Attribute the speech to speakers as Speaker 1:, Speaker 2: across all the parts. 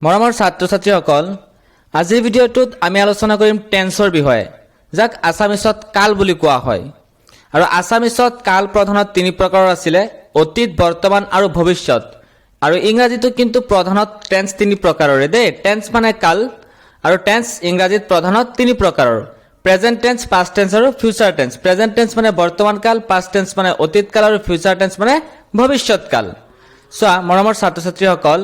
Speaker 1: মৰমৰ ছাত্ৰ ছাত্ৰীসকল আজিৰ ভিডিঅ'টোত আমি আলোচনা কৰিম টেন্সৰ বিষয়ে যাক আছামিছত কাল বুলি কোৱা হয় আৰু আছামিছত কাল প্ৰধানত তিনি প্ৰকাৰৰ আছিল অতীত বৰ্তমান আৰু ভৱিষ্যত আৰু ইংৰাজীটো কিন্তু প্ৰধানত টেন্স তিনি প্ৰকাৰৰে দে টেন্স মানে কাল আৰু টেন্স ইংৰাজীত প্ৰধানত তিনি প্ৰকাৰৰ প্ৰেজেন্ট টেন্স পাষ্ট টেন্স আৰু ফিউচাৰ টেন্স প্ৰেজেন্ট টেন্স মানে বৰ্তমান কাল পাষ্ট টেন্স মানে অতীত কাল আৰু ফিউচাৰ টেন্স মানে ভৱিষ্যত কাল সোৱা মৰমৰ ছাত্ৰ ছাত্ৰীসকল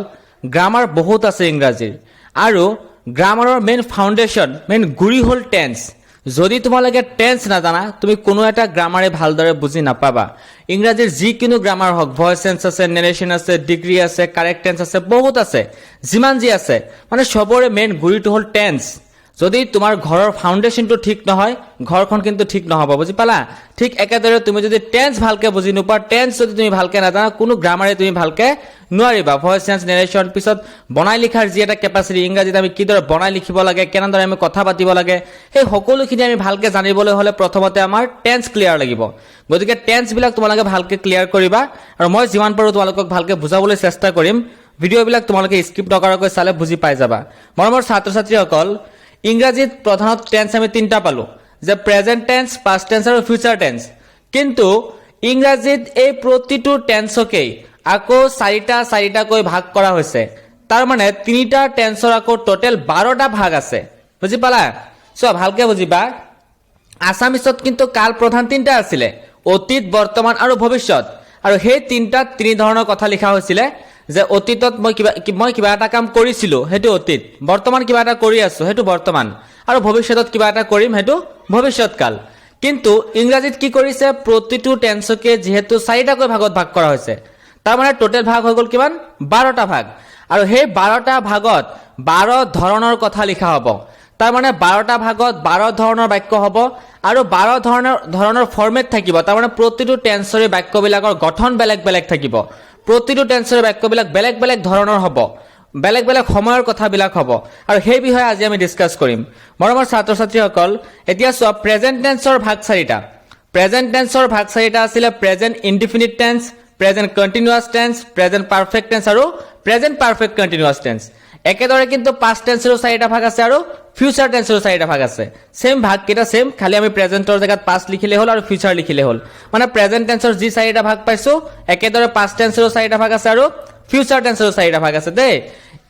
Speaker 1: গ্ৰামাৰ বহুত আছে ইংৰাজীৰ আৰু গ্ৰামাৰৰ মেইন ফাউন্ডেশন মেইন গুৰি হল টেন্স যদি তোমালোকে টেন্স নাজানা তুমি কোনো এটা গ্ৰামাৰে ভালদৰে বুজি নাপাবা ইংৰাজীৰ যিকোনো গ্ৰামাৰ হক ভয়েস টেন্স আছে নেৰেশন আছে ডিগ্ৰী আছে কাৰেক্ট টেন্স আছে বহুত আছে যিমান যি আছে মানে সবৰে মেইন গুৰিটো হল টেন্স যদি তোমাৰ ঘৰৰ ফাউন্ডেশনটো ঠিক নহয় ঘৰখন কিন্তু ঠিক নহব বুজি পালা ঠিক একেদৰে তুমি যদি টেন্স ভালকে বুজি নোপোৱা টেন্স যদি তুমি ভালকে নাজানা কোনো গ্ৰামাৰে তুমি ভালকে নোৱাৰিবা ভয়েস টেন্স নেৰেশন পিছত বনাই লিখাৰ যি এটা কেপাসিটি ইংৰাজীত আমি কিদৰে বনাই লিখিব লাগে কেনেদৰে আমি কথা পাতিব লাগে সেই সকলোখিনি আমি ভালকে জানিবলৈ হলে প্ৰথমতে আমাৰ টেন্স ক্লিয়াৰ লাগিব গতিকে টেন্স বিলাক তোমালোকে ভালকে ক্লিয়াৰ কৰিবা আৰু মই যিমান পাৰো তোমালোকক ভালকে বুজাবলৈ চেষ্টা কৰিম ভিডিঅ' বিলাক তোমালোকে স্কিপ নকৰাকৈ চালে বুজি পাই যাবা মৰমৰ ছাত্ৰ ছাত্ৰীসকল ইংৰাজীত প্ৰধানত টেন্স আমি তিনটা পালো যে প্ৰেজেন্ট টেন্স পাষ্ট টেন্স আৰু ফিউচাৰ টেন্স কিন্তু ইংৰাজীত এই প্ৰতিটো টেন্সকে আকৌ চাৰিটাকৈ ভাগ কৰা হৈছে তাৰ মানে তিনিটা টেন্সৰ আকৌ টোটাল 12টা ভাগ আছে বুজি পালা সো ভালকে বুজিবা আছামিছত কিন্তু কাল প্ৰধান তিনটা আছিল অতীত বৰ্তমান আৰু ভৱিষ্যত আৰু সেই তিনটাত তিনি ধৰণৰ কথা লিখা হৈছিল যে অতীতত মই কিবা এটা কাম কৰিছিলো হেতু অতীত বৰ্তমান কিবা এটা কৰি আছো হেতু বৰ্তমান আৰু ভৱিষ্যতত কিবা এটা কৰিম হেতু ভৱিষ্যত কাল কিন্তু ইংৰাজীত কি কৰিছে প্ৰতিটো টেন্সকে যেহেতু চাৰিটাকৈ ভাগত ভাগ কৰা হৈছে তাৰ মানে টোটাল ভাগ হৈ গল কিমান 12টা ভাগ আৰু সেই 12টা ভাগত 12 ধৰণৰ কথা লিখা হ'ব তাৰ মানে 12টা ভাগত 12 ধৰণৰ বাক্য হ'ব আৰু 12 ধৰণৰ ফৰমেট থাকিব তাৰ মানে প্ৰতিটো টেন্সৰে বাক্যবিলাকৰ গঠন বেলেগ বেলেগ থাকিব প্ৰতিটো টেন্সৰ বাক্যবিলাক বেলেগ বেলেগ ধৰণৰ হ'ব বেলেগ বেলেগ সময়ৰ কথাবিলাক হ'ব আৰু সেই বিষয়ে আজি আমি ডিসকাস কৰিম মৰমৰ ছাত্ৰ ছাত্ৰীসকল এতিয়া চোৱা প্ৰেজেন্ট টেন্সৰ ভাগ চাৰিটা প্ৰেজেন্ট টেন্সৰ ভাগ চাৰিটা আছিল present indefinite tense present continuous tense present perfect tense আৰু প্ৰেজেন্ট পাৰফেক্ট কন্টিনিউয়াস টেন্স একেদৰে কিন্তু পাষ্ট টেন্সৰো চাৰিটা ভাগ আছে আৰু ফিউচাৰ টেন্সৰো চাৰিটা ভাগ আছে সেম ভাগ কেটা সেম খালি আমি প্ৰেজেন্টৰ জায়গাত পাষ্ট লিখিলে হল আৰু ফিউচাৰ লিখিলে হল মানে প্ৰেজেন্ট টেন্সৰ যি চাৰিটা ভাগ পাইছো একেদৰে পাষ্ট টেন্সৰো চাৰিটা ভাগ আছে আৰু ফিউচাৰ টেন্সৰো চাৰিটা ভাগ আছে দে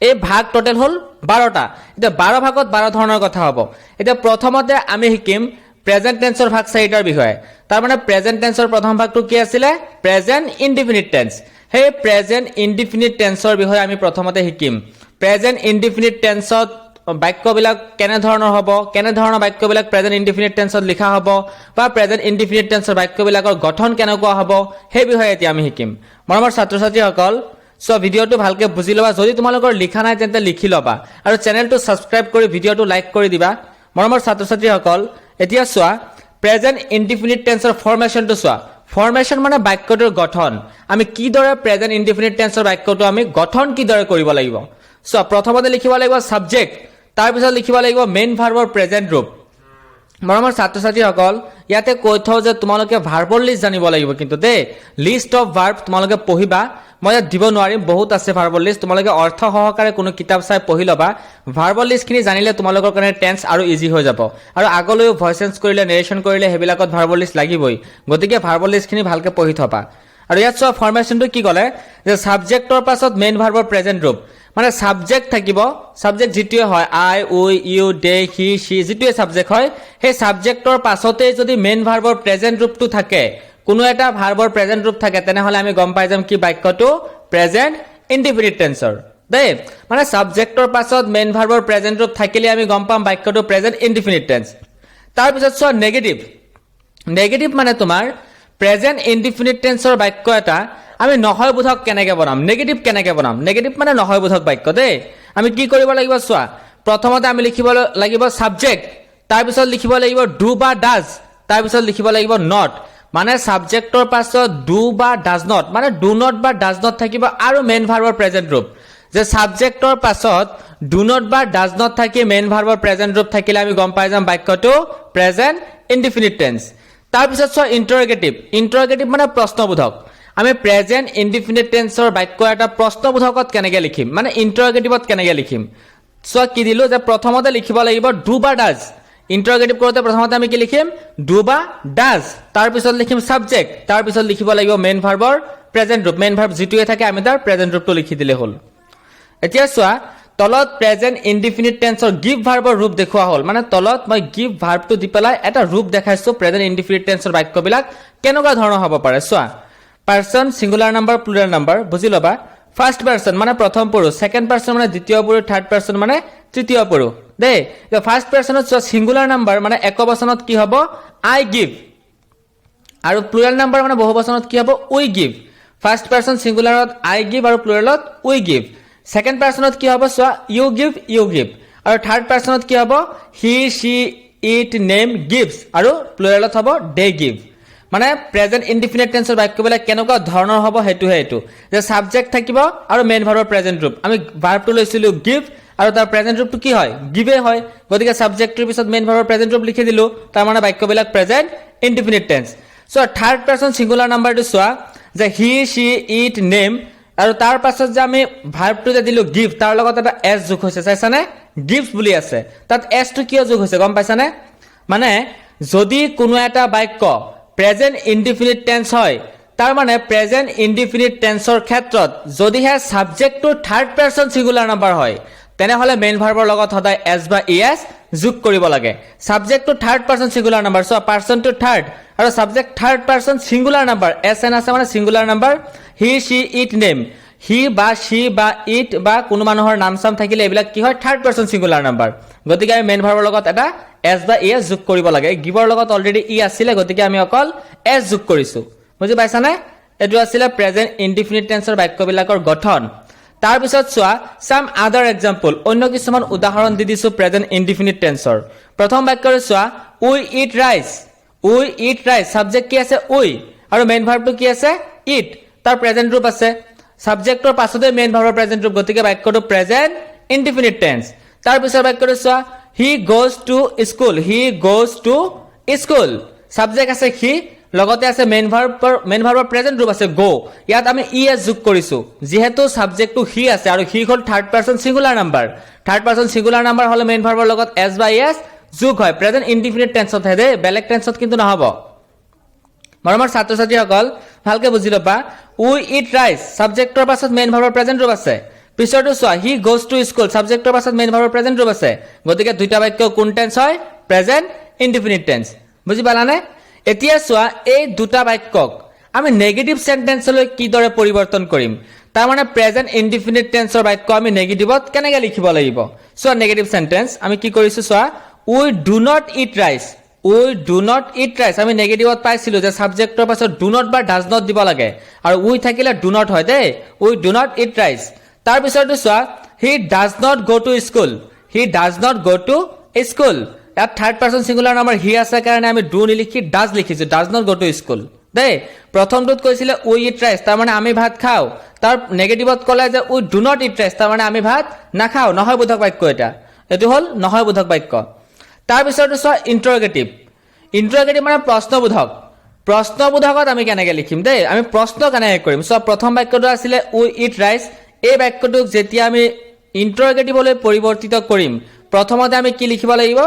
Speaker 1: এই ভাগ টোটাল হল 12টা এটা 12 ভাগত 12 ধৰণৰ কথা হ'ব এটা প্ৰথমতে আমি শিকিম প্ৰেজেন্ট টেন্সৰ ভাগ চাৰিটাৰ বিষয়ে তাৰ মানে প্ৰেজেন্ট টেন্সৰ প্ৰথম ভাগটো কি আছিল প্ৰেজেন্ট ইনডিফিনিট টেন্স হে প্ৰেজেন্ট ইনডিফিনিট টেন্সৰ বিষয়ে আমি প্ৰথমতে শিকিম প্ৰেজেন্ট ইনডিফিনিট টেন্সত বাক্যবিলাক কেনে ধৰণৰ হ'ব কেনে ধৰণৰ বাক্যবিলাক প্ৰেজেন্ট ইনডিফিনিট টেন্সত লিখা হ'ব বা প্ৰেজেন্ট ইনডিফিনিট টেন্সৰ বাক্যবিলাকৰ গঠন কেনেকুৱা হ'ব সেই বিষয়ে এতিয়া আমি শিকিম মৰমৰ ছাত্ৰ ছাত্ৰীসকল সো ভিডিঅ'টো ভালকে বুজি লবা যদি তোমালোকৰ লিখা নাই তেন্তে লিখি লবা আৰু চেনেলটো সাবস্ক্ৰাইব কৰি ভিডিঅ'টো লাইক কৰি দিবা মৰমৰ ছাত্ৰ ছাত্ৰীসকল এতিয়া চোৱা প্ৰেজেন্ট ইনডিফিনিট টেন্সৰ ফৰমেশনটো চোৱা ফৰমেশন মানে বাক্যটোৰ গঠন আমি কিদৰে প্ৰেজেন্ট ইনডিফিনিট টেন্সৰ বাক্যটো আমি গঠন কিদৰে কৰিব লাগিব সো প্ৰথমতে লিখিব লাগিব সাবজেক্ট তাৰ পিছত লিখিব লাগিব মেইন ভাৰ্বৰ প্ৰেজেন্ট ৰূপ মৰমৰ ছাত্ৰ ছাত্ৰীসকল ইয়াতে কৈ থও যে তোমালোকে ভাৰ্বল লিষ্ট জানিব লাগিব কিন্তু দে লিষ্ট অফ ভাৰ্ব তোমালোকে পঢ়িবা মই দিব নোৱাৰিম বহুত আছে ভাৰ্বল লিষ্ট তোমালোকে অৰ্থ সহকাৰে কোনো কিতাপ চাই পঢ়ি লবা ভাৰ্বল লিষ্টখিনি জানিলে তোমালোকৰ কাৰণে টেন্স আৰু ইজি হৈ যাব আৰু আগলৈ ভয়েস চেঞ্জ কৰিলে নেৰেশন কৰিলে হেবিলাকত ভাৰ্বল লিষ্ট লাগিবই গতিকে ভাৰ্বল লিষ্টখিনি ভালকে পঢ়ি থবা আৰু ইয়াত চোৱা ফৰমেশনটো কি ক'লে যে সাবজেক্টৰ পাছত মেইন ভাৰ্বৰ প্ৰেজেন্ট ৰূপ মানে সাবজেক্ট থাকিব সাবজেক্ট যেটোৱে হয় আই উই U De he she যেটোৱে subject হয় সেই সাবজেক্টৰ পাছতে যদি মেইন ভাৰ্বৰ প্ৰেজেন্ট ৰূপটো থাকে কোনো এটা ভাৰ্বৰ প্ৰেজেন্ট ৰূপ থাকে তেনেহলে আমি গম পাই যাম কি বাক্যটো প্ৰেজেন্ট ইনডিফিনিট টেন্সৰ দে মানে সাবজেক্টৰ পাছত মেইন ভাৰ্বৰ প্ৰেজেন্ট ৰূপ থাকিলে আমি গম পাম বাক্যটো প্ৰেজেন্ট ইনডিফিনিট টেন্স তাৰ পিছত চোৱা নেগেটিভ মানে তোমাৰ প্ৰেজেন্ট ইনডিফিনিট টেন্সৰ বাক্য এটা আমি নহয় বোধক কেনেকৈ বনাম নেগেটিভ মানে নহয় বোধক বাক্য দে আমি কি কৰিব লাগিব চোৱা প্ৰথমতে আমি লিখিব লাগিব সাবজেক্ট তাৰ পিছত লিখিব লাগিব ডু বা ডাজ তাৰ পিছত লিখিব লাগিব নট মানে সাবজেক্টৰ পাছত ডু বা ডাজ নট মানে ডু নট বা ডাজ নট থাকিব আৰু মেইন ভাৰ্বৰ প্ৰেজেন্ট ৰূপ যে সাবজেক্টৰ পাছত ডু নট বা ডাজ নট থাকি মেইন ভাৰ্বৰ প্ৰেজেন্ট ৰূপ থাকিলে আমি গম পাই যাম বাক্যটো প্ৰেজেন্ট ইনডিফিনিট টেন্স তাৰ পিছত চোৱা ইন্টাৰগেটিভ মানে প্ৰশ্নবোধক আমি প্ৰেজেন্ট ইনডিফিনিট টেন্সৰ বাক্য এটা প্ৰশ্নবোধকত কেনেকৈ লিখিম মানে ইন্টাৰগেটিভত কেনেকৈ লিখিম সো কি দিলো যে প্ৰথমতে লিখিব লাগিব ডু বা ডাজ ইন্টাৰগেটিভ কৰোতে প্ৰথমতে আমি কি লিখিম ডু বা ডাজ তাৰ পিছত লিখিম সাবজেক্ট তাৰ পিছত লিখিব লাগিব মেইন ভাৰ্বৰ প্ৰেজেন্ট ৰূপ মেইন ভাৰ্ব যিটোৱে থাকে আমি তাৰ প্ৰেজেন্ট ৰূপটো লিখি দিলে হ'ল এতিয়া চোৱা তলত প্ৰেজেন্ট ইনডিফিনিট টেন্সৰ গিভ ভাৰ্বৰ ৰূপ দেখুৱা হ'ল মানে তলত মই গিভ ভাৰ্বটো দি পেলাই এটা ৰূপ দেখাইছো প্ৰেজেন্ট ইনডিফিনিট টেন্সৰ বাক্যবিলাক কেনেকুৱা ধৰণৰ হ'ব পাৰে চোৱা person singular number plural number বুজি লবা ফাৰ্স্ট পাৰ্সন মানে প্ৰথম পুৰুষ সেকেন্ড পাৰ্সন মানে দ্বিতীয় পুৰুষ থাৰ্ড পাৰ্সন মানে তৃতীয় পুৰুষ দে ফাৰ্স্ট পাৰ্সনত চোৱা সিঙ্গুলাৰ নাম্বাৰ মানে একবচনত কি হ'ব আই গিভ আৰু প্লুৰাল নাম্বাৰ মানে বহুবচনত কি হ'ব উই গিভ ফাৰ্স্ট পাৰ্সন সিঙ্গুলাৰত আই গিভ আৰু প্লুৰালত উই গিভ সেকেন্ড পাৰ্সনত কি হ'ব চোৱা ইউ গিভ আৰু থাৰ্ড পাৰ্সনত কি হ'ব he she it name gives আৰু প্লুৰালত হ'ব দে গিভ মানে প্ৰেজেন্ট ইনডিফিনিট টেন্সৰ বাক্যবিলাক কেনেকুৱা ধৰণৰ হ'ব হেতুহে এটো যে সাবজেক্ট থাকিব আৰু মেইন ভাৰ্বৰ প্ৰেজেন্ট ৰূপ আমি ভাৰ্বটো লৈছিলো গিভ আৰু তাৰ প্ৰেজেন্ট ৰূপটো কি হয় গিভে হয় গতিকে সাবজেক্টৰ পিছত মেইন ভাৰ্বৰ প্ৰেজেন্ট ৰূপ লিখি দিলো তাৰ মানে বাক্যবিলাক present indefinite tense so third person singular নাম্বাৰটো চোৱা যে হি শি ইট নেম আৰু তাৰ পাছত যে আমি ভাৰ্বটো যে দিলো গিভ তাৰ লগত এটা এস যোগ হৈছে চাইছানে গিভস বুলি আছে তাত এস টো কিয় যোগ হৈছে গম পাইছানে মানে যদি কোনো এটা বাক্য প্ৰেজেন্ট ইনডিফিনিট টেন্স হয় তাৰ মানে প্ৰেজেন্ট ইনডিফিনিট টেন্সৰ ক্ষেত্ৰত যদিহে সাবজেক্টটো থাৰ্ড পাৰ্সন সিঙ্গুলাৰ নাম্বাৰ হয় তেনেহলে মেইন ভাৰ্বৰ লগত সদায় এস বা ইএস যোগ কৰিব লাগে সাবজেক্টটো third person singular number so পাৰ্সনটো থাৰ্ড আৰু subject third person singular number S N আছে মানে singular number he she it name হি বা শি বা ইট বা কোনো মানুহৰ নাম চাম থাকিলে এইবিলাক কি হয় থাৰ্ড পাৰ্সন সিঙ্গুলাৰ নাম্বাৰ গতিকে আমি মেইন ভাৰ্বৰ লগত এটা এস বা ইএস যোগ কৰিব লাগে গিভৰ লগত অলৰেডি ই আছিল গতিকে আমি অকল এস যোগ কৰিছো বুজি পাইছানে এটো আছিল প্ৰেজেন্ট ইনডিফিনিট টেন্সৰ বাক্যবিলাকৰ গঠন তাৰ পিছত চোৱা সাম আদাৰ এক্সাম্পল অন্য কিছুমান উদাহৰণ দি দিছো প্ৰেজেন্ট ইনডিফিনিট টেন্সৰ প্ৰথম বাক্যৰে চোৱা উই ইট ৰাইস সাবজেক্ট কি আছে উই আৰু মেইন ভাৰ্বটো কি আছে ইট তাৰ প্ৰেজেন্ট ৰূপ আছে সাবজেক্টৰ পাছতে মেইন ভাৰ্বৰ প্ৰেজেন্ট ৰূপ গতিকে বাক্যটো প্ৰেজেন্ট ইনডিফিনিট টেন্স তাৰ পিছৰ বাক্যটো চোৱা হি গোজ টু স্কুল সাবজেক্ট আছে হি লগতে আছে মেইন ভাৰ্বৰ প্ৰেজেন্ট ৰূপ আছে গো ইয়াত আমি ইএস যোগ কৰিছো যেহেতু সাবজেক্টটো হি আছে আৰু হি হ'ল থাৰ্ড পাৰ্সন সিঙ্গুলাৰ নাম্বাৰ হলে মেইন ভাৰ্বৰ লগত এস বা ইএস যোগ হয় প্ৰেজেন্ট ইনডিফিনিট টেন্সত হে দে বেলেগ টেন্সত কিন্তু নহব মৰমৰ ছাত্ৰ ছাত্ৰীসকল ভালকে বুজি লবা উই ইট ৰাইস সাবজেক্টৰ পাছত মেইন ভাৰ্বৰ প্ৰেজেন্ট ৰূপ আছে পিছৰটো চোৱা হি গোজ টু স্কুল সাবজেক্টৰ পাছত মেইন ভাৰ্বৰ প্ৰেজেন্ট ৰূপ আছে গতিকে দুইটা বাক্য কোন টেন্স হয় প্ৰেজেন্ট ইনডিফিনিট টেন্স বুজি পালানে এতিয়া চোৱা এই দুটা বাক্যক আমি নেগেটিভ সেন্টেন্সলৈ কিদৰে পৰিৱৰ্তন কৰিম তাৰ মানে প্ৰেজেন্ট ইনডিফিনিট টেন্সৰ বাক্য আমি নেগেটিভত কেনেকৈ লিখিব লাগিব চোৱা নেগেটিভ সেন্টেন্স আমি কি কৰিছো চোৱা উই ডু নট ইট ৰাইস আমি নেগেটিভত পাইছিলো যে সাবজেক্টৰ পাছত ডু নট বা ডাজ নট দিব লাগে আৰু উই থাকিলে ডু নট হয় দে উই ডু নট ইট ৰাইস তাৰ পিছৰটো চোৱা he does not go to school ইয়াত থাৰ্ড পাৰ্সন সিঙ্গুলাৰ নাম্বাৰ হি আছে কাৰণে আমি ডু নিলিখি ডাজ লিখিছো does not go to school দে প্ৰথমটোত কৈছিলে উই ইট ৰাইস তাৰ মানে আমি ভাত খাও তাৰ নেগেটিভত ক'লে যে উই ডু নট ইট ৰাইস তাৰ মানে আমি ভাত নাখাও নহয় বোধক বাক্য এটা এটো হ'ল নহয় বোধক বাক্য তাৰ পিছৰটো চোৱা ইন্টাৰগেটিভ মানে প্ৰশ্নবোধকত আমি কেনেকৈ লিখিম দে আমি প্ৰশ্ন কেনেকৈ কৰিম চোৱা প্ৰথম বাক্যটো আছিলে উই ইট ৰাইস এই বাক্যটোক যেতিয়া আমি ইন্টাৰগেটিভলৈ পৰিৱৰ্তিত কৰিম প্ৰথমতে আমি কি লিখিব লাগিব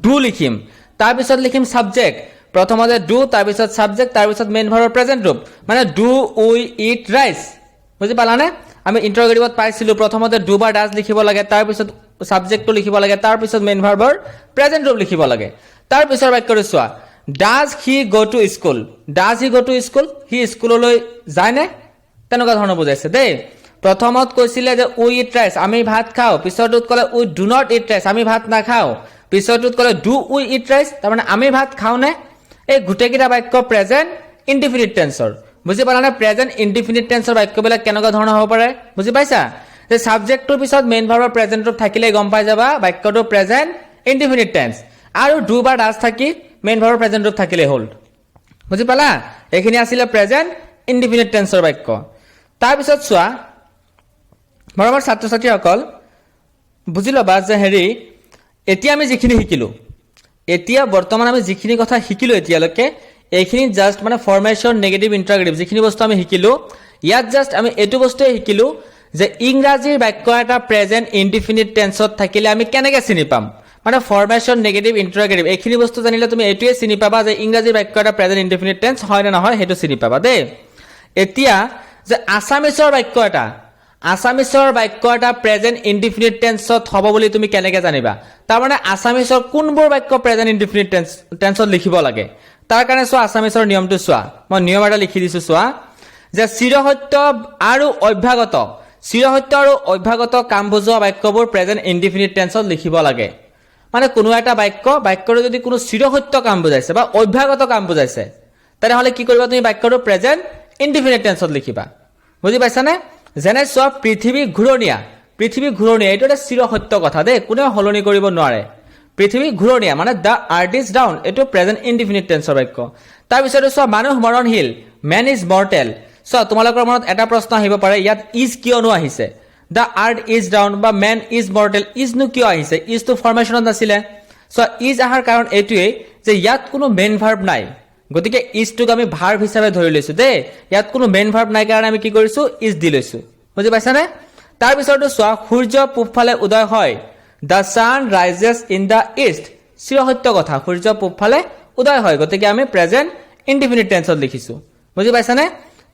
Speaker 1: ডু লিখিম তাৰ পিছত লিখিম সাবজেক্ট প্ৰথমতে ডু তাৰ পিছত সাবজেক্ট তাৰ পিছত মেইন ভাৰ্বৰ প্ৰেজেন্ট ৰূপ মানে ডু উই ইট ৰাইস বুজি পালানে আমি ইন্টাৰগেটিভত পাইছিলো প্ৰথমতে ডু বা ডাজ লিখিব লাগে তাৰ পিছত সাবজেক্টটো লিখিব লাগে তাৰ পিছত মেইন ভাৰ্বৰ প্ৰেজেন্ট ৰূপ লিখিব লাগে তাৰ পিছৰ বাক্যটো চোৱা does he go to school he স্কুললৈ যায় নে তেনেকুৱা ধৰণৰ বুজাইছে দেই প্ৰথমত কৈছিলে যে উই ইট ৰাইস আমি ভাত খাও পিছৰটোত ক'লে উই ডু নট ইট ৰাইস আমি ভাত নাখাও পিছৰটোত ক'লে ডু উই ইট ৰাইস তাৰ মানে আমি ভাত খাও নে এই গোটেইকেইটা বাক্য প্ৰেজেন্ট ইনডিফিনিট টেন্সৰ বুজি পালানে প্ৰেজেন্ট ইনডিফিনিট টেন্সৰ বাক্যবিলাক কেনেকুৱা ধৰণৰ হ'ব পাৰে বুজি পাইছা যে সাবজেক্টটোৰ পিছত মেইন ভাৰ্বৰ প্ৰেজেন্ট ৰূপ থাকিলে গম পাই যাবা বাক্যটো প্ৰেজেন্ট ইনডিফিনিট টেন্স আৰু ডু বা ডাজ থাকি মেইন ভাৰ্বৰ প্ৰেজেন্ট ৰূপ থাকিলে হ'ল বুজি পালা এইখিনি আছিল প্ৰেজেন্ট ইনডিফিনিট টেন্সৰ বাক্য তাৰ পিছত চোৱা মৰমৰ ছাত্ৰ ছাত্ৰীসকল বুজি লবা যে এতিয়া আমি যিখিনি শিকিলো এতিয়া বৰ্তমান আমি যিখিনি কথা শিকিলো এতিয়ালৈকে এইখিনি জাস্ট মানে ফৰ্মেশ্যন নেগেটিভ ইণ্টাৰগেটিভ যিখিনি বস্তু আমি শিকিলো ইয়াত জাস্ট আমি এইটো বস্তুৱে শিকিলো যে ইংৰাজীৰ বাক্য এটা প্ৰেজেন্ট ইনডিফিনিট টেন্সত থাকিলে আমি কেনেকৈ চিনি পাম মানে ফৰ্মেশ্যন নেগেটিভ ইণ্টাৰগেটিভ এইখিনি বস্তু জানিলে তুমি এইটোৱে চিনি পাবা যে ইংৰাজীৰ বাক্য এটা প্ৰেজেন্ট ইনডিফিনিট টেন্স হয় নে নহয় সেইটো চিনি পাবা দেই এতিয়া যে আছামিছৰ বাক্য এটা প্ৰেজেন্ট ইনডিফিনিট টেন্সত হ'ব বুলি তুমি কেনেকৈ জানিবা তাৰমানে আছামিছৰ কোনবোৰ বাক্য প্ৰেজেন্ট ইনডিফিনিট টেন্সত লিখিব লাগে তাৰ কাৰণে চোৱা আছামিছৰ নিয়মটো চোৱা মই নিয়ম এটা লিখি দিছো চোৱা যে চিৰসত্য আৰু অভ্যাগত কাম বুজোৱা বাক্যবোৰ প্ৰেজেন্ট ইনডিফিনিট টেন্সত লিখিব লাগে মানে কোনো এটা বাক্যৰ যদি কোনো চিৰসত্য কাম বুজাইছে বা অভ্যাগত কাম বুজাইছে তেনেহলে কি কৰিবা তুমি বাক্যটো প্ৰেজেন্ট ইনডিফিনিট টেন্সত লিখিবা বুজি পাইছানে যেনে চোৱা পৃথিৱী ঘূৰণীয়া এইটো এটা চিৰসত্য কথা দেই কোনেও সলনি কৰিব নোৱাৰে পৃথিৱী ঘূৰণীয়া মানে দ্য আৰ্ট ইজ ডাউন এইটো প্ৰেজেন্ট ইনডিফিনিট টেন্সৰ বাক্য তাৰপিছতে চোৱা মানুহ মৰণশীল মেন ইজ মৰ্টেল চোৱা তোমালোকৰ মনত এটা প্ৰশ্ন আহিব পাৰে ইয়াত ইজ কিয়নো আহিছে দ্য আৰ্ট ইজ ডাউন বা মেন ইজ মৰ্টেল ইজনো কিয় আহিছে ইজটো ফৰ্মেশ্যনত নাছিলে চোৱা ইজ অহাৰ কাৰণ এইটোৱেই যে ইয়াত কোনো মেইন ভাৰ্ব নাই গতিকে ইজটোক আমি ভাৰ্ব হিচাপে ধৰি লৈছো দেই ইয়াত কোনো মেইন ভাৰ্ব নাই কাৰণে আমি কি কৰিছো ইজ দি লৈছো বুজি পাইছানে তাৰপিছতো চোৱা সূৰ্য পূবফালে উদয় হয় the sun rises in the east চিৰসত্য কথা সূৰ্য পূবফালে উদয় হয় গতিকে আমি প্ৰেজেন্ট ইনডিফিনিট টেন্সত লিখিছো বুজি পাইছানে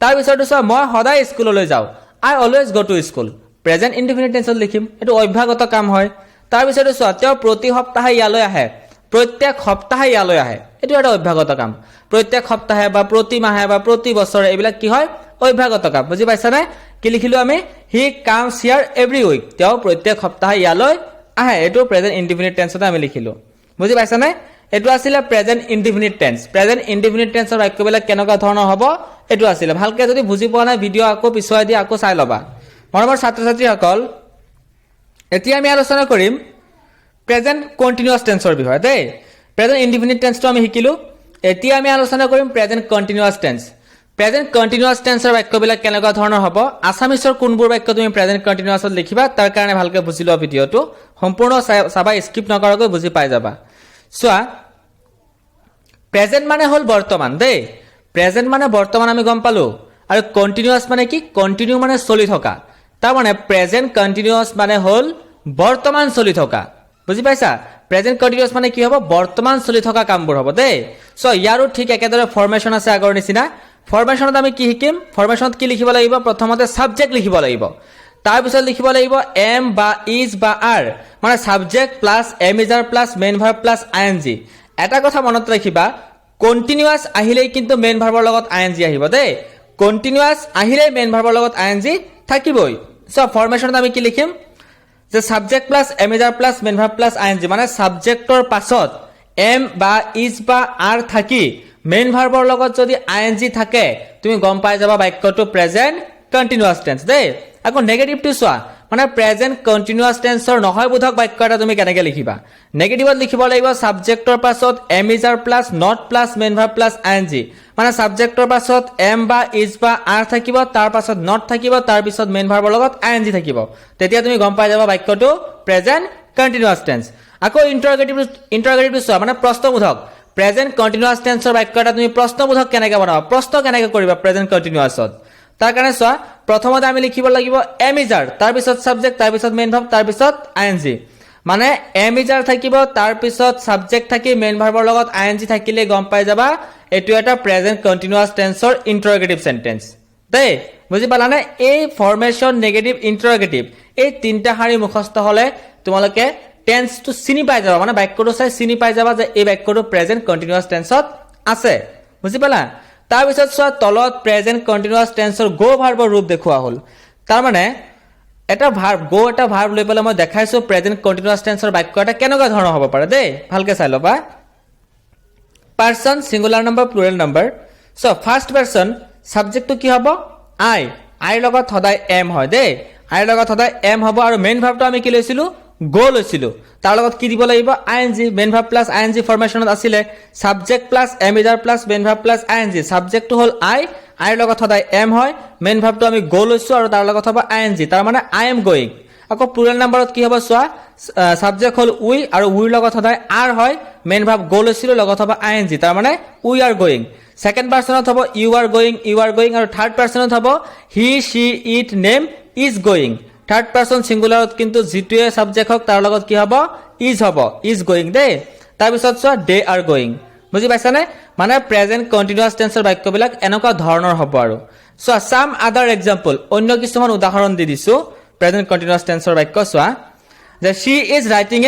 Speaker 1: তাৰপিছতো চোৱা মই সদায় স্কুললৈ যাওঁ আই অলৱেজ গ টু স্কুল প্ৰেজেন্ট ইনডিফিনিট টেন্সত লিখিম এইটো অভ্যাগত কাম হয় তাৰপিছতো চোৱা তেওঁ প্ৰতি সপ্তাহে ইয়ালৈ আহে প্ৰত্যেক সপ্তাহে ইয়ালৈ আহে এইটো এটা অভ্যাগত কাম প্ৰত্যেক সপ্তাহে বা প্ৰতি মাহে বা প্ৰতি বছৰে এইবিলাক কি হয় অভ্যাগত কাম বুজি পাইছানে কি লিখিলো আমি হি কামছ হিয়াৰ এভৰি উইক তেওঁ প্ৰত্যেক সপ্তাহে ইয়ালৈ আহে এইটো প্ৰেজেন্ট ইনডিফিনিট টেন্সতে আমি লিখিলো বুজি পাইছানে এইটো আছিল প্ৰেজেন্ট ইনডিফিনিট টেন্সৰ বাক্যবিলাক কেনেকুৱা ধৰণৰ হ'ব এইটো আছিল ভালকৈ যদি বুজি পোৱা নাই ভিডিঅ' আকৌ পিছুৱাই দি আকৌ চাই ল'বা মৰমৰ ছাত্ৰ ছাত্ৰীসকল এতিয়া আমি আলোচনা কৰিম প্ৰেজেন্ট কণ্টিনিউয়াছ টেন্সৰ বিষয়ে দেই প্ৰেজেন্ট ইনডিফিনিট টেন্সটো আমি শিকিলো এতিয়া আমি আলোচনা কৰিম প্ৰেজেন্ট কণ্টিনিউয়াছ টেন্সৰ বাক্যবিলাক কেনেকুৱা ধৰণৰ হ'ব আছামিছৰ কোনবোৰ বাক্য তুমি প্ৰেজেন্ট কণ্টিনিউয়াছত লিখিবা তাৰ কাৰণে ভালকৈ বুজি লোৱা ভিডিঅ'টো সম্পূৰ্ণ চাবা স্কিপ নকৰাকৈ বুজি পাই যাবা চোৱা প্ৰেজেন্ট মানে হ'ল বৰ্তমান দেই প্ৰেজেন্ট মানে বৰ্তমান আমি গম পালো আৰু কণ্টিনিউয়াছ মানে কি কণ্টিনিউ মানে চলি থকা তাৰ মানে প্ৰেজেন্ট কণ্টিনিউয়াছ মানে হ'ল বৰ্তমান চলি থকা বুজি পাইছা প্ৰেজেন্ট কণ্টিনিউয়াছ মানে কি হ'ব বৰ্তমান চলি থকা কামবোৰ হ'ব দেই সো ইয়াৰো ঠিক একেদৰে ফৰ্মেশ্যন আছে আগৰ নিচিনা ফৰ্মেশ্যনত আমি কি শিকিম ফৰ্মেশ্যনত কি লিখিব লাগিব প্ৰথমতে সাবজেক্ট লিখিব লাগিব তাৰপিছত লিখিব লাগিব এম বা ইজ বা আৰ মানে subject plus am is are plus main verb plus I N G এটা কথা মনত ৰাখিবা কণ্টিনিউয়াছ আহিলেই কিন্তু মেইন ভাৰ্বৰ লগত আইএনজি আহিব দেই কণ্টিনিউয়াছ আহিলেই মেইন ভাৰ্বৰ লগত আইএনজি থাকিবই সো ফৰ্মেশ্যনত আমি কি লিখিম যে subject plus am is are plus main verb plus I N G মানে সাবজেক্টৰ পাছত এম বা ইজ বা আৰ থাকি মেইন ভাৰ্বৰ লগত যদি আইএনজি থাকে তুমি গম পাই যাবা বাক্যটো প্ৰেজেন্ট কণ্টিনিউয়াছ টেন্স দেই আকৌ নেগেটিভটো চোৱা মানে প্ৰেজেন্ট কণ্টিনিউয়াছ টেন্সৰ নহয় বোধক বাক্য এটা তুমি কেনেকৈ লিখিবা নেগেটিভত লিখিব লাগিব সাবজেক্টৰ পাছত am is are plus not plus main verb plus I N G মানে সাবজেক্টৰ পাছত এম বা ইজ বা আৰ থাকিব তাৰ পাছত নট থাকিব তাৰ পিছত মেইন ভাৰ্বৰ লগত আইএনজি থাকিব তেতিয়া তুমি গম পাই যাবা বাক্যটো প্ৰেজেন্ট কণ্টিনিউয়াছ টেন্স আকৌ ইন্টাৰগেটিভটো চোৱা মানে প্ৰশ্নবোধক প্ৰেজেন্ট কণ্টিনিউয়াছ টেন্সৰ বাক্য এটা তুমি প্ৰশ্নবোধক কেনেকৈ বনাবা প্ৰশ্ন কেনেকৈ কৰিবা প্ৰেজেন্ট কণ্টিনিউয়াছত তাৰ কাৰণে চোৱা প্ৰথমতে আমি লিখিব লাগিব এম ইজ আৰ তাৰ পিছত সাবজেক্ট তাৰ পিছত মেইন ভাৰ্ব তাৰ পিছত আইএনজি মানে এম ইজ আৰ থাকিব তাৰ পিছত সাবজেক্ট থাকি মেইন ভাৰ্বৰ লগত আইএনজি থাকিলে গম পাই যাবা এটো এটা প্ৰেজেন্ট কণ্টিনিউয়াছ টেন্সৰ ইন্টাৰগেটিভ সেন্টেন্স দেই বুজি পালানে এই ফৰ্মেশ্যন নেগেটিভ ইন্টাৰগেটিভ এই তিনটা শাৰী মুখস্থ হলে তোমালোকে টেন্সটো চিনি পাই যাবা মানে বাক্যটো চাই চিনি পাই যাবা যে এই বাক্যটো প্ৰেজেন্ট কণ্টিনিউয়াছ টেন্সত আছে বুজি পালা তাৰ পিছত চোৱা তলত প্ৰেজেন্ট কণ্টিনিউয়াছ টেন্সৰ গো ভাৰ্বৰ ৰূপ দেখুৱা হ'ল তাৰ মানে এটা ভাৰ্ব লৈ পেলাই মই দেখাইছো প্ৰেজেন্ট কণ্টিনিউয়াছ টেন্সৰ বাক্য এটা কেনেকুৱা ধৰণৰ হ'ব পাৰে দেই ভালকৈ চাই ল'বা person singular number plural number so first person সাবজেক্টটো কি হ'ব আইৰ লগত সদায় এম হয় দেই আইৰ লগত সদায় এম হ'ব আৰু মেইন ভাৰ্বটো আমি কি লৈছিলো গো লৈছিলো তাৰ লগত কি দিব লাগিব I N G main verb plus I N G ফৰ্মেশ্যনত আছিল subject plus am is are plus main verb plus I N G সাবজেক্টটো হ'ল আইৰ লগত সদায় এম হয় মেইন ভাৰ্বটো আমি গো লৈছো আৰু তাৰ লগত হ'ব আইএনজি তাৰ মানে আই এম গোইং আকৌ প্লুৰেল নম্বৰত কি হ'ব চোৱা সাবজেক্ট হল উই আৰু উইৰ লগত সদায় আৰ হয় মেইন ভাৰ্ব গো লৈছিলো লগত হ'ব আইএনজি তাৰ মানে উই আৰ গোয়িং সেকেন্ড পাৰ্সনত হ'ব ইউ আৰ গোয়িং আৰু থাৰ্ড পাৰ্সনত হ'ব he she it name is going third person সিঙ্গুলাৰত কিন্তু যিটোৱে সাবজেক্ট হক তাৰ লগত কি হ'ব ইজ গোয়িং দে তাৰ পিছত চোৱা দে আৰ গোয়িং বুজি পাইছানে মানে প্ৰেজেন্ট কন্টিনিউয়াস টেন্সৰ বাক্যবিলাক এনেকুৱা ধৰণৰ হ'ব আৰু চোৱা সাম আদাৰ এক্সাম্পল অন্য কিছুমান উদাহৰণ দি দিছো প্ৰেজেন্ট কন্টিনিউয়াস টেন্সৰ বাক্য চোৱা যে she is writing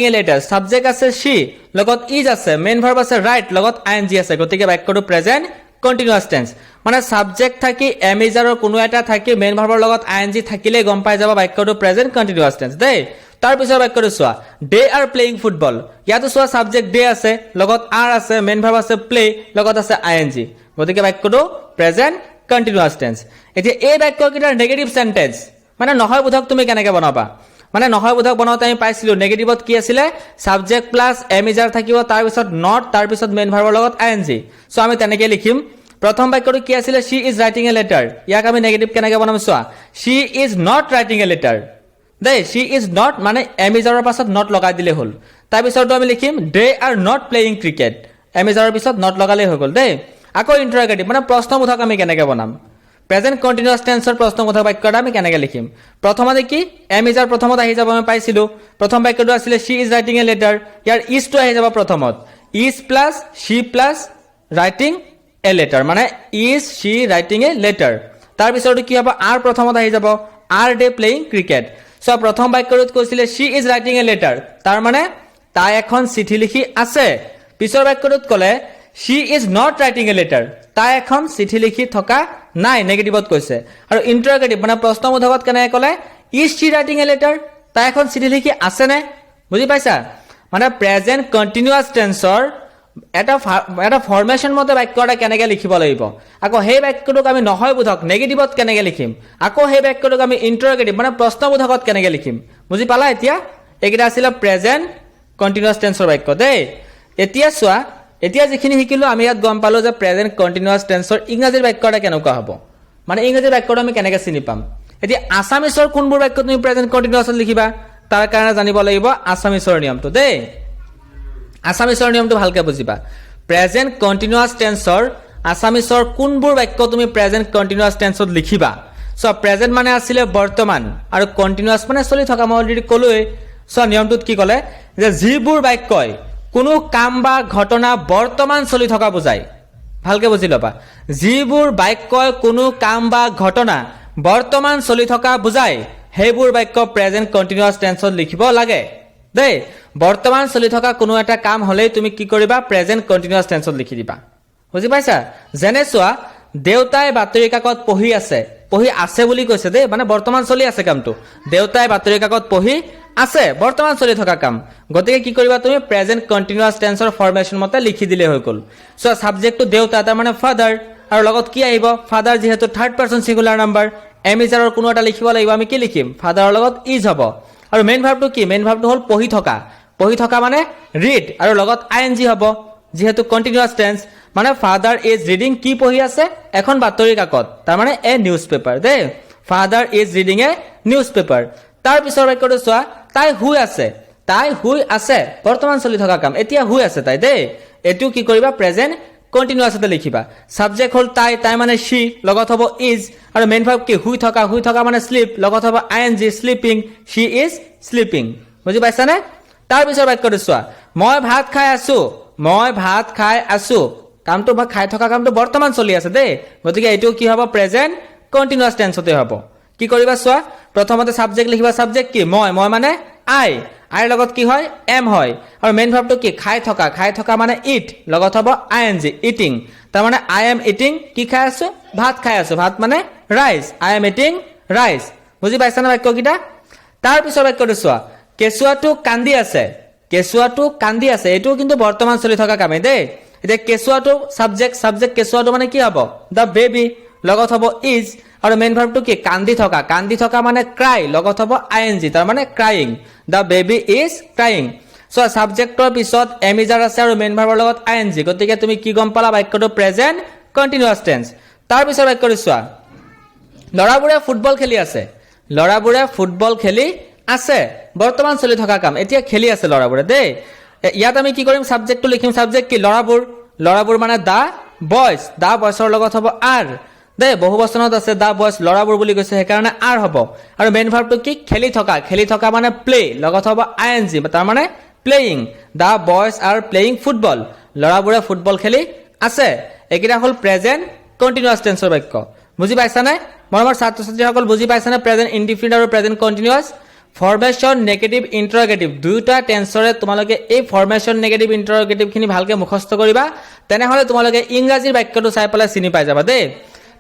Speaker 1: a letter subject আছে she লগত is আছে মেইন ভার্ব আছে write লগত ing আছে গতিকে বাক্যটো প্ৰেজেন্ট কন্টিনিউয়াস টেন্স মানে সাবজেক্ট থাকি এমিজাৰৰ কোনো এটা থাকি মেইন ভাৰ্বৰ লগত ing থাকিলে গম পাই যাব বাক্যটো প্ৰেজেন্ট কন্টিনিউয়াস টেন্স দেই তাৰ পিছৰ বাক্যটো চোৱা দে আৰ প্লেইং ফুটবল ইয়াতো চোৱা সাবজেক্ট দে আছে লগত আৰ আছে মেইন ভাৰ্ব আছে প্লে লগত আছে ing গতিকে বাক্যটো প্ৰেজেন্ট কন্টিনিউয়াস টেন্স এতিয়া এই বাক্যকেইটাৰ নেগেটিভ সেন্টেন্স মানে নহয় বোধক তুমি কেনেকৈ বনাবা মানে নহয় বোধক বনাওতে আমি পাইছিলো নেগেটিভত কি আছিল সাবজেক্ট প্লাস এমিজাৰ থাকিব তাৰ পিছত নট তাৰ পিছত মেইন ভাৰ্বৰ লগত ing সো আমি তেনেকৈ লিখিম প্ৰথম বাক্যটো কি আছিল she is writing a letter ইয়াক আমি নেগেটিভ কেনেকৈ বনাম চোৱা she is not writing a letter De she is not মানে এমিজাৰৰ পাছত নট লগাই দিলে হল তাৰ পিছৰটো আমি লিখিম they are not playing cricket এমিজাৰৰ পিছত নট লগালে হৈ গল দে আকৌ ইন্টাৰগেটিভ মানে প্ৰশ্নবোধক আমি কেনেকৈ বনাম প্ৰেজেন্ট কন্টিনিউয়াস টেন্সৰ প্ৰশ্নবোধক বাক্যটা আমি কেনেকৈ লিখিম প্ৰথমতে কি এমিজাৰ প্ৰথমত আহি যাব আমি পাইছিলো প্ৰথম বাক্যটো আছিল she is writing a letter year is টো আহি যাব প্ৰথমত is plus she plus writing a letter মানে is she writing a letter তাৰ পিছৰটো কি হ'ব are প্ৰথমত আহি যাব are they playing cricket so প্ৰথম বাক্যটোত কৈছিল she is writing a letter তাৰ মানে তাই এখন চিঠি লিখি আছে পিছৰ বাক্যটোত ক'লে she is not writing a letter তাই এখন চিঠি লিখি থকা নাই নেগেটিভত কৈছে আৰু ইন্টাৰগেটিভ মানে প্ৰশ্নবোধকত কেনে ক'লে is she writing a letter তাই এখন চিঠি লিখি আছে নে বুজি পাইছা মানে প্ৰেজেন্ট কন্টিনিউয়াস টেন্সৰ এটা ফৰমেশন মতে বাক্যটা কেনেকৈ লিখিব লাগিব আকৌ সেই বাক্যটোক আমি নহয় বোধক নেগেটিভত কেনেকৈ লিখিম আকৌ সেই বাক্যটোক আমি ইন্টাৰগেটিভ মানে প্ৰশ্নবোধকত কেনেকৈ লিখিম বুজি পালা এতিয়া এইকেইটা আছিল প্ৰেজেন্ট কন্টিনিউয়াস টেন্সৰ বাক্য দেই এতিয়া চোৱা এতিয়া যিখিনি শিকিলো আমি ইয়াত গম পালো যে প্ৰেজেন্ট কন্টিনিউয়াস টেন্সৰ ইংৰাজী বাক্যটা কেনেকুৱা হ'ব মানে ইংৰাজী বাক্যটো আমি কেনেকৈ চিনি পাম এতিয়া আসামিছৰ কোনবোৰ বাক্য তুমি প্ৰেজেন্ট কন্টিনিউয়াসত লিখিবা তাৰ কাৰণে জানিব লাগিব আসামিছৰ নিয়মটো দেই আসামিছৰ নিয়মটো ভালকৈ বুজিবা প্ৰেজেন্ট কন্টিনিউয়াস টেন্সৰ আসামিছৰ কোনবোৰ বাক্য তুমি প্ৰেজেন্ট কন্টিনিউয়াস টেন্সত লিখিবা সো প্ৰেজেন্ট মানে আছিল বৰ্তমান আৰু কন্টিনিউয়াস মানে চলি থকা মই অলৰেডি ক'লোৱে সো নিয়মটোত কি ক'লে যে যিবোৰ বাক্যই কোনো কাম বা ঘটনা বৰ্তমান চলি থকা বুজায় ভালকৈ বুজি লবা যিবোৰ বাক্যই কোনো কাম বা ঘটনা বৰ্তমান চলি থকা বুজায় সেইবোৰ বাক্য প্ৰেজেন্ট কন্টিনিউয়াস টেন্সত লিখিব লাগে দেই বৰ্তমান চলি থকা কোনো এটা কাম হলেই তুমি কি কৰিবা প্ৰেজেন্ট কন্টিনিউয়াস টেন্সত লিখি দিবা বুজি পাইছা যেনে চোৱা দেউতাই বাতৰি কাকত পঢ়ি আছে বুলি কৈছে দেই মানে বৰ্তমান চলি আছে কামটো দেউতাই বাতৰি কাকত পঢ়ি আছে বৰ্তমান চলি থকা কাম গতিকে কি কৰিবা তুমি প্ৰেজেন্ট কন্টিনিউয়াস টেন্সৰ ফৰমেশন মতে লিখি দিলে হৈ গল সো সাবজেক্টটো দেউতা তাৰ মানে ফাদাৰ আৰু লগত কি আহিব ফাদাৰ যেহেতু থাৰ্ড পাৰসন সিঙ্গুলাৰ নাম্বাৰ এমিজাৰৰ কোনো এটা লিখিব লাগিব আমি কি লিখিম ফাদাৰৰ লগত ইজ হ'ব আৰু মেইন ভাৰ্বটো কি মেইন ভাৰ্বটো হল পঢ়ি থকা মানে ৰিড আৰু লগত ing হ'ব যেহেতু কন্টিনিউয়াস টেন্স মানে ফাদাৰ ইজ ৰিডিং কি পঢ়ি আছে এখন বাতৰি কাকত তাৰ মানে a news paper the father is reading a news paper তাৰ পিছৰ বাক্যটো চোৱা তাই শুই আছে বৰ্তমান চলি থকা কাম এতিয়া শুই আছে তাই দেই এটো কি কৰিবা প্ৰেজেন্ট কন্টিনিউয়াসতে লিখিবা সাবজেক্ট হল তাই মানে she লগত হ'ব is আৰু মেইন ভাৰ্ব কি শুই থকা মানে sleep লগত হ'ব ing sleeping she is sleeping বুজি পাইছানে তাৰ পিছৰ বাক্যটো চোৱা মই ভাত খাই আছো কামটো বা খাই থকা কামটো বৰ্তমান চলি আছে দেই গতিকে এটো কি হ'ব প্ৰেজেন্ট কন্টিনিউয়াস টেন্সতে হ'ব কি কৰিবা চোৱা প্ৰথমতে সাবজেক্ট লিখিবা সাবজেক্ট কি মই মানে আইৰ লগত কি হয় এম হয় আৰু মেইন ভাৰ্বটো কি খাই থকা মানে ইট লগত হ'ব ing ইটিং তাৰ মানে আই এম ইটিং কি খাই আছো ভাত মানে rice I am eating rice বুজি পাইছা না বাক্যকিটা তাৰ পিছৰ বাক্যটো চোৱা কেঁচুৱাটো কান্দি আছে এটো কিন্তু বৰ্তমান চলি থকা কামে দেই এতিয়া কেঁচুৱাটো সাবজেক্ট কেঁচুৱাটো মানে কি হ'ব দা বেবি লগত হ'ব ইজ আৰু মেইন ভাৰ্বটো কি কান্দি থকা মানে ক্ৰাই লগত হ'ব ing তাৰ মানে crying the baby is crying so সাবজেক্টৰ পিছত এমিজাৰ আছে আৰু মেইন ভাৰ্বৰ লগত ing গতিকে তুমি কি গম পালা বাক্যটো প্ৰেজেন্ট কন্টিনিউয়াস টেন্স তাৰ পিছৰ বাক্যটো চোৱা ল'ৰাবোৰে ফুটবল খেলি আছে বৰ্তমান চলি থকা কাম এতিয়া খেলি আছে ল'ৰাবোৰে দেই ইয়াত আমি কি কৰিম সাবজেক্টটো লিখিম সাবজেক্ট কি ল'ৰাবোৰ মানে দা বয়ছৰ লগত হ'ব আৰ দে বহু বচনত আছে দা বয়ছ ল'ৰাবোৰ বুলি কৈছে সেইকাৰণে আৰ হ'ব আৰু মেইন ভাৰ্বটো কি খেলি থকা মানে প্লে লগত হ'ব আইএনজি তাৰ মানে প্লেয়িং দা বয়ছ আৰ প্লেয়িং ফুটবল ল'ৰাবোৰে ফুটবল খেলি আছে এইকেইটা হ'ল প্ৰেজেন্ট কণ্টিনিউয়াছ টেন্সৰ বাক্য বুজি পাইছানে মৰমৰ ছাত্ৰ ছাত্ৰীসকল বুজি পাইছানে প্ৰেজেন্ট ইনডিফিনিট আৰু প্ৰেজেন্ট কণ্টিনিউয়াছ ফৰ্মেশন নেগেটিভ ইন্টাৰোগেটিভ দুয়োটা টেন্সৰে তোমালোকে এই ফৰ্মেশন নেগেটিভ ইন্টাৰোগেটিভ খিনি ভালকে মুখস্থ কৰিবা তেনেহলে তোমালোকে ইংৰাজীৰ বাক্যটো চাই পেলাই চিনি পাই যাবা দেই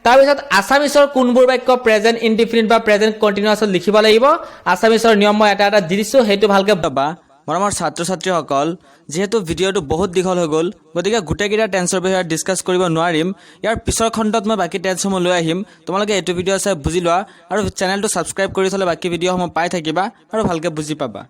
Speaker 1: তাৰপিছত আছামিছৰ কোনবোৰ বাক্য প্ৰেজেন্ট ইনডিফিনিট বা প্ৰেজেন্ট কণ্টিনিউয়াছত লিখিব লাগিব আছামিছৰ নিয়ম মই এটা দি দিছো সেইটো ভালকে পাবা মৰমৰ ছাত্ৰ ছাত্ৰীসকল যেহেতু ভিডিঅ'টো বহুত দীঘল হৈ গ'ল গতিকে গোটেইকেইটা টেন্সৰ বিষয়ে ডিছকাছ কৰিব নোৱাৰিম ইয়াৰ পিছৰ খণ্ডত মই বাকী টেন্সসমূহ লৈ আহিম তোমালোকে এইটো ভিডিঅ' চাই বুজি লোৱা আৰু চেনেলটো ছাবস্ক্ৰাইব কৰি থলে বাকী ভিডিঅ'সমূহ পাই থাকিবা আৰু ভালকে বুজি পাবা